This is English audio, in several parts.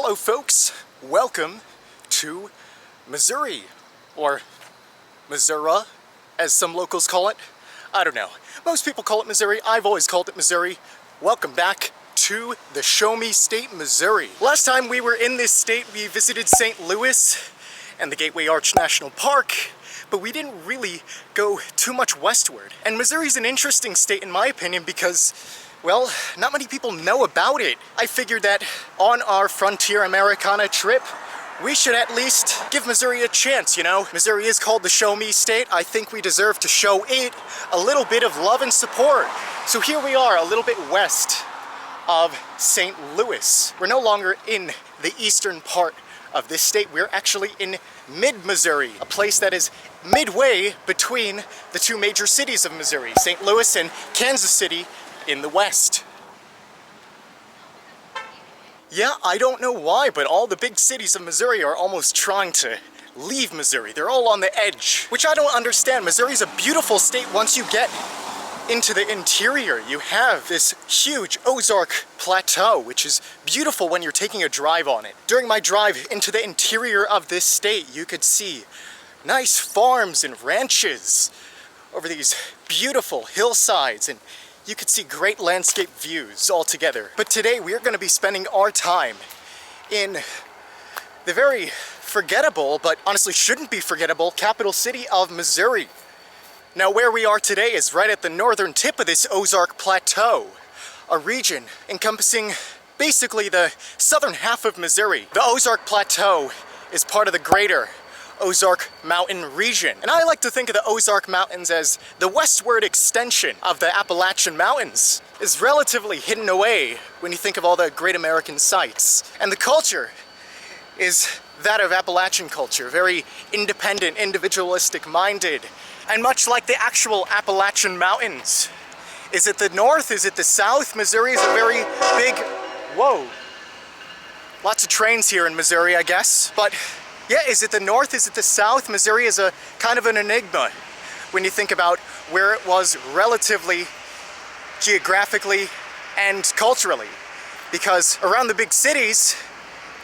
Hello folks, welcome to Missouri, or Missouri, as some locals call it. I don't know. Most people call it Missouri. I've always called it Missouri. Welcome back to the Show Me State, Missouri. Last time we were in this state, we visited St. Louis and the Gateway Arch National Park, but we didn't really go too much westward. And Missouri's an interesting state in my opinion because, well, not many people know about it. I figured that on our Frontier Americana trip, we should at least give Missouri a chance, you know? Missouri is called the Show Me State. I think we deserve to show it a little bit of love and support. So here we are, a little bit west of St. Louis. We're no longer in the eastern part of this state. We're actually in mid-Missouri, a place that is midway between the two major cities of Missouri, St. Louis and Kansas City in the west. Yeah, I don't know why, but all the big cities of Missouri are almost trying to leave Missouri. They're all on the edge, which I don't understand. Missouri's a beautiful state once you get into the interior. You have this huge Ozark Plateau, which is beautiful when you're taking a drive on it. During my drive into the interior of this state, you could see nice farms and ranches over these beautiful hillsides, and you could see great landscape views all together. But today we are going to be spending our time in the very forgettable, but honestly shouldn't be forgettable, capital city of Missouri. Now where we are today is right at the northern tip of this Ozark Plateau, a region encompassing basically the southern half of Missouri. The Ozark Plateau is part of the greater Ozark Mountain region. And I like to think of the Ozark Mountains as the westward extension of the Appalachian Mountains. It's relatively hidden away when you think of all the great American sites. And the culture is that of Appalachian culture, very independent, individualistic minded. And much like the actual Appalachian Mountains. Is it the north? Is it the south? Missouri is a very big, whoa. Lots of trains here in Missouri, I guess. But yeah, is it the north? Is it the south? Missouri is a kind of an enigma when you think about where it was relatively, geographically, and culturally. Because around the big cities,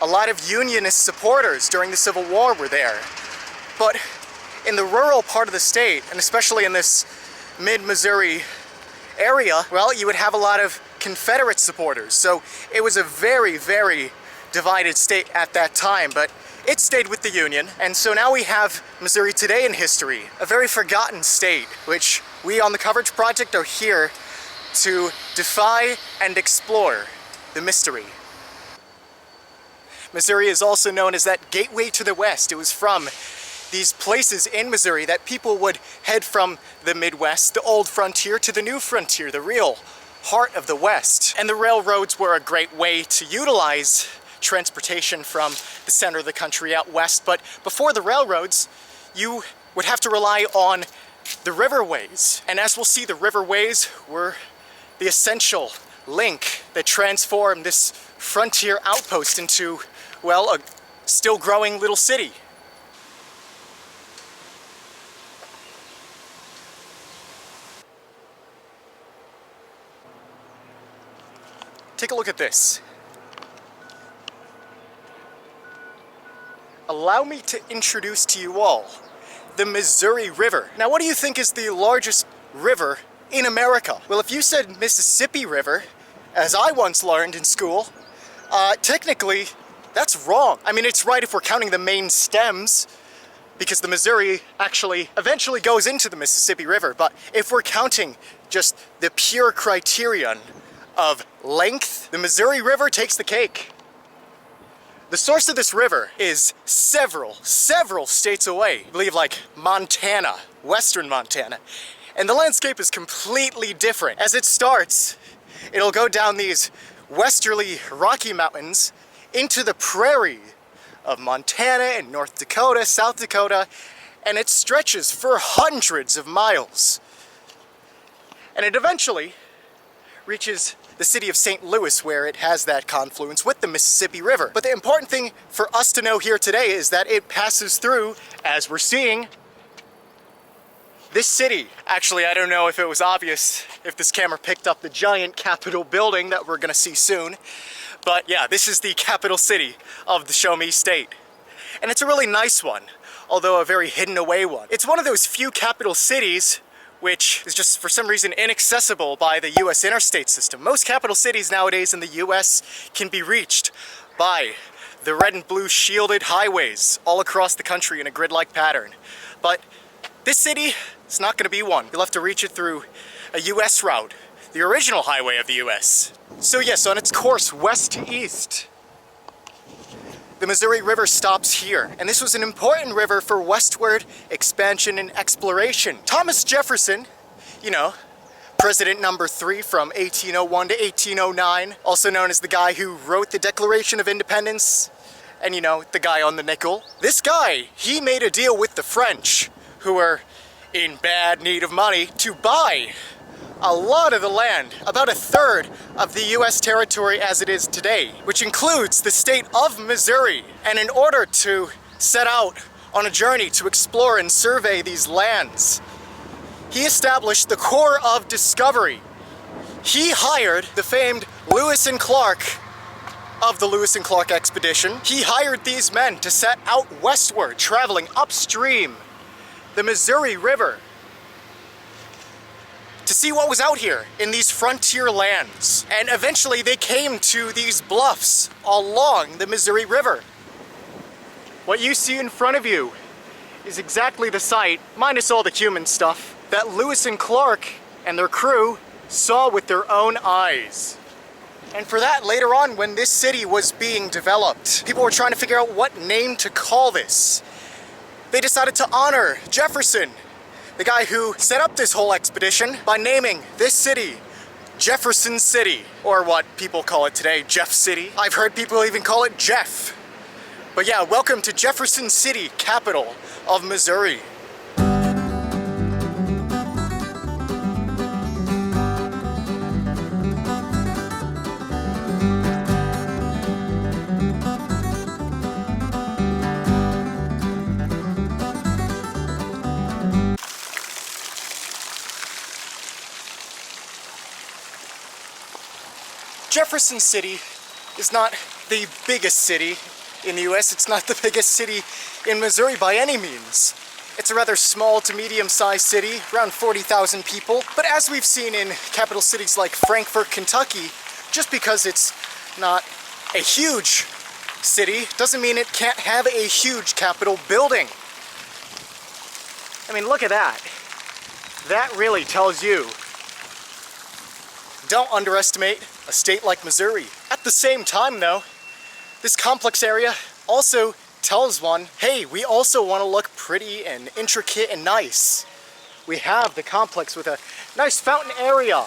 a lot of Unionist supporters during the Civil War were there. But in the rural part of the state, and especially in this mid-Missouri area, well, you would have a lot of Confederate supporters. So it was a very, very divided state at that time, but it stayed with the Union. And so now we have Missouri today in history, a very forgotten state, which we on the Coverage Project are here to defy and explore the mystery. Missouri is also known as that gateway to the West. It was from these places in Missouri that people would head from the Midwest, the old frontier, to the new frontier, the real heart of the West. And the railroads were a great way to utilize transportation from the center of the country out west. But before the railroads, you would have to rely on the riverways. And as we'll see, the riverways were the essential link that transformed this frontier outpost into, well, a still growing little city. Take a look at this. Allow me to introduce to you all the Missouri River. Now, what do you think is the largest river in America? Well, if you said Mississippi River, as I once learned in school, technically that's wrong. I mean, it's right if we're counting the main stems, because the Missouri actually eventually goes into the Mississippi River. But if we're counting just the pure criterion of length, the Missouri River takes the cake. The source of this river is several states away. I believe like Montana, western Montana. And the landscape is completely different. As it starts, it'll go down these westerly Rocky Mountains into the prairie of Montana and North Dakota, South Dakota, and it stretches for hundreds of miles. And it eventually reaches the city of St. Louis, where it has that confluence with the Mississippi River. But the important thing for us to know here today is that it passes through, as we're seeing, this city. Actually, I don't know if it was obvious if this camera picked up the giant Capitol building that we're gonna see soon, But yeah, this is the capital city of the Show Me State. And it's a really nice one, although a very hidden away one. It's one of those few capital cities which is just for some reason inaccessible by the US interstate system. Most capital cities nowadays in the US can be reached by the red and blue shielded highways all across the country in a grid-like pattern. But this city is not going to be one. You'll have to reach it through a US route, the original highway of the US. So yes, on its course west to east, the Missouri River stops here, and this was an important river for westward expansion and exploration. Thomas Jefferson, you know, President number 3 from 1801 to 1809, also known as the guy who wrote the Declaration of Independence, and you know, the guy on the nickel. This guy, he made a deal with the French, who were in bad need of money, to buy a lot of the land, about a third of the US territory as it is today, which includes the state of Missouri. And in order to set out on a journey to explore and survey these lands, he established the Corps of Discovery. He hired the famed Lewis and Clark of the Lewis and Clark expedition. He hired these men to set out westward, traveling upstream the Missouri River, to see what was out here in these frontier lands. And eventually they came to these bluffs along the Missouri River. What you see in front of you is exactly the site, minus all the human stuff, that Lewis and Clark and their crew saw with their own eyes. And for that, later on, when this city was being developed, people were trying to figure out what name to call this. They decided to honor Jefferson, the guy who set up this whole expedition, by naming this city Jefferson City, or what people call it today, Jeff City. I've heard people even call it Jeff. But yeah, welcome to Jefferson City, capital of Missouri. Jefferson City is not the biggest city in the US. It's not the biggest city in Missouri by any means. It's a rather small to medium-sized city, around 40,000 people. But as we've seen in capital cities like Frankfort, Kentucky, just because it's not a huge city doesn't mean it can't have a huge capitol building. I mean, look at that. That really tells you, don't underestimate a state like Missouri. At the same time though, this complex area also tells one, hey, we also want to look pretty and intricate and nice. We have the complex with a nice fountain area.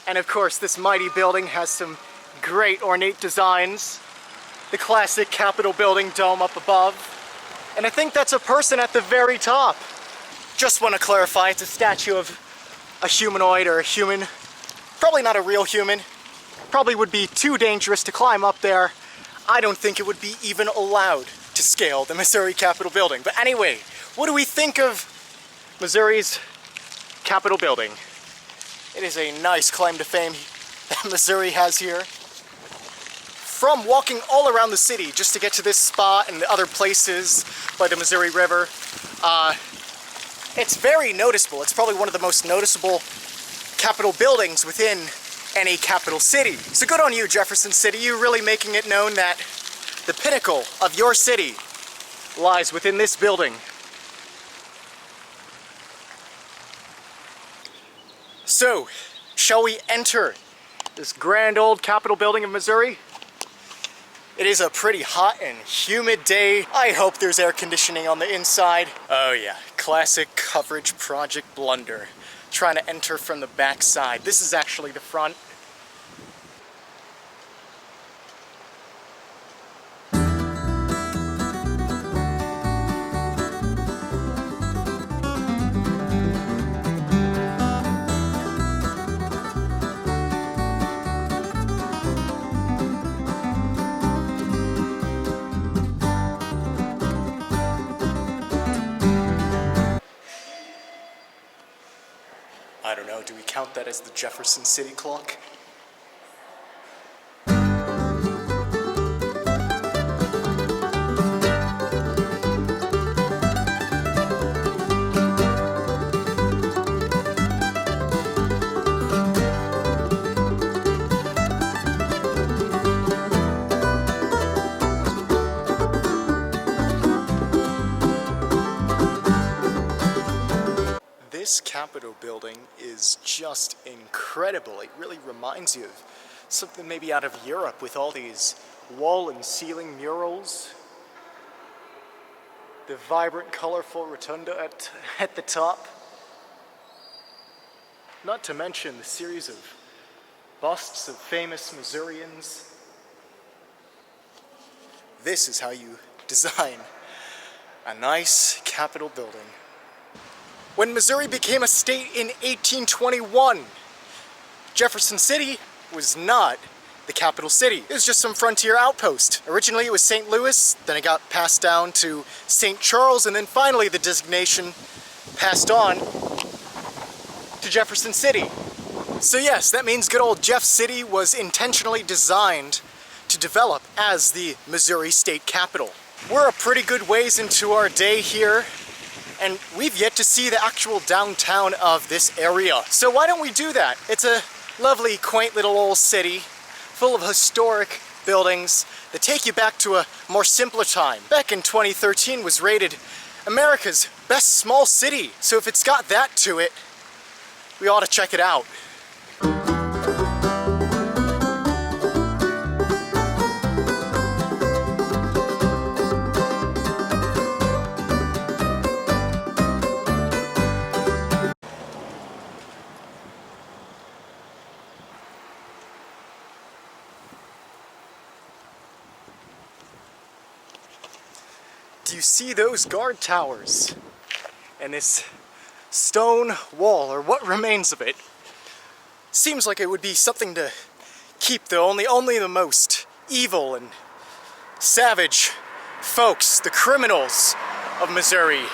And of course, this mighty building has some great ornate designs. The classic Capitol building dome up above. And I think that's a person at the very top. Just want to clarify, it's a statue of a humanoid or a human. Probably not a real human. Probably would be too dangerous to climb up there. I don't think it would be even allowed to scale the Missouri Capitol building. But anyway, what do we think of Missouri's Capitol building? It is a nice claim to fame that Missouri has here. From walking all around the city just to get to this spot and the other places by the Missouri River, it's very noticeable. It's probably one of the most noticeable Capitol buildings within any capital city. So good on you, Jefferson City. You're really making it known that the pinnacle of your city lies within this building. So, shall we enter this grand old Capitol building of Missouri? It is a pretty hot and humid day. I hope there's air conditioning on the inside. Oh yeah, classic coverage project blunder. Trying to enter from the back side. This is actually the front. I don't know, do we count that as the Jefferson City clock? Capitol building is just incredible. It really reminds you of something maybe out of Europe with all these wall and ceiling murals. The vibrant, colorful rotunda at the top. Not to mention the series of busts of famous Missourians. This is how you design a nice Capitol building. When Missouri became a state in 1821, Jefferson City was not the capital city. It was just some frontier outpost. Originally it was St. Louis, then it got passed down to St. Charles, and then finally the designation passed on to Jefferson City. So yes, that means good old Jeff City was intentionally designed to develop as the Missouri State Capital. We're a pretty good ways into our day here, and we've yet to see the actual downtown of this area. So why don't we do that? It's a lovely, quaint little old city full of historic buildings that take you back to a more simpler time. Back in 2013 was rated America's best small city. So if it's got that to it, we ought to check it out. Do you see those guard towers and this stone wall, or what remains of it? Seems like it would be something to keep the only the most evil and savage folks, the criminals of Missouri,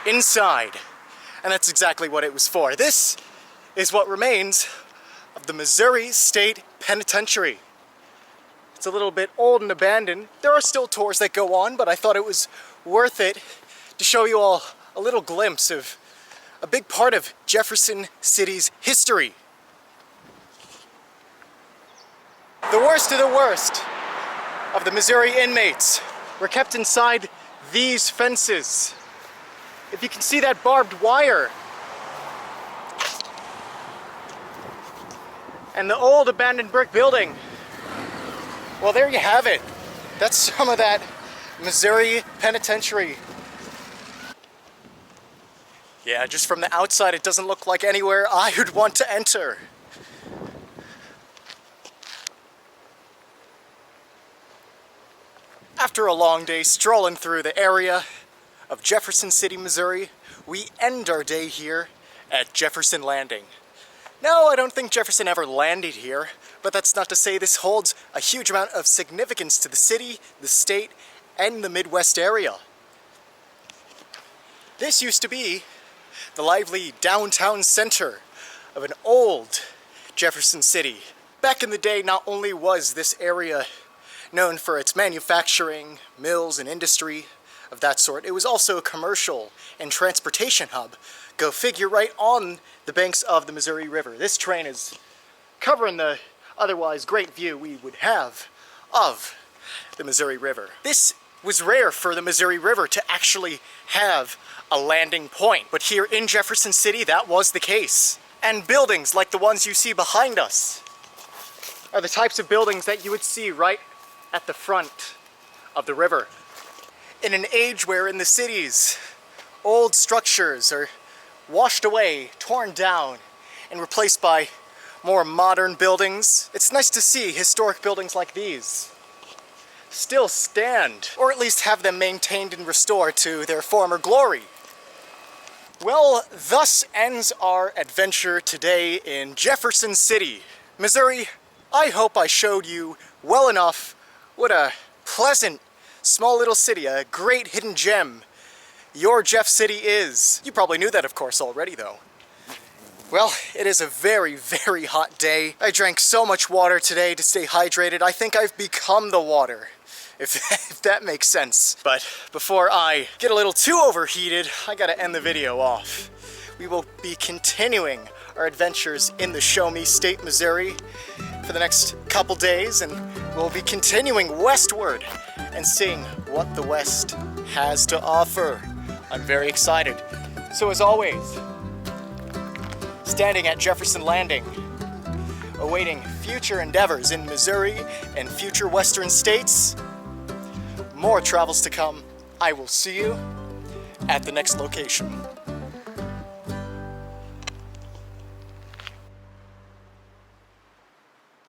inside. And that's exactly what it was for. This is what remains of the Missouri State Penitentiary. It's a little bit old and abandoned. There are still tours that go on, but I thought it was worth it to show you all a little glimpse of a big part of Jefferson City's history. The worst of the worst of the Missouri inmates were kept inside these fences. If you can see that barbed wire and the old abandoned brick building, well, there you have it. That's some of that Missouri Penitentiary. Yeah, just from the outside, it doesn't look like anywhere I would want to enter. After a long day strolling through the area of Jefferson City, Missouri, we end our day here at Jefferson Landing. No, I don't think Jefferson ever landed here, but that's not to say this holds a huge amount of significance to the city, the state, and the Midwest area. This used to be the lively downtown center of an old Jefferson City. Back in the day, not only was this area known for its manufacturing, mills, and industry of that sort, it was also a commercial and transportation hub. Go figure, right on the banks of the Missouri River. This train is covering the otherwise great view we would have of the Missouri River. This was rare for the Missouri River to actually have a landing point, but here in Jefferson City, that was the case. And buildings like the ones you see behind us are the types of buildings that you would see right at the front of the river. In an age where in the cities, old structures are washed away, torn down, and replaced by more modern buildings, it's nice to see historic buildings like these still stand, or at least have them maintained and restored to their former glory. Well, thus ends our adventure today in Jefferson City, Missouri. I hope I showed you well enough what a pleasant, small little city, a great hidden gem your Jeff City is. You probably knew that, of course, already, though. Well, it is a very, very hot day. I drank so much water today to stay hydrated. I think I've become the water, if that makes sense. But before I get a little too overheated, I gotta end the video off. We will be continuing our adventures in the Show Me State, Missouri for the next couple days, and we'll be continuing westward and seeing what the West has to offer. I'm very excited. So as always, standing at Jefferson Landing, awaiting future endeavors in Missouri and future western states. More travels to come. I will see you at the next location.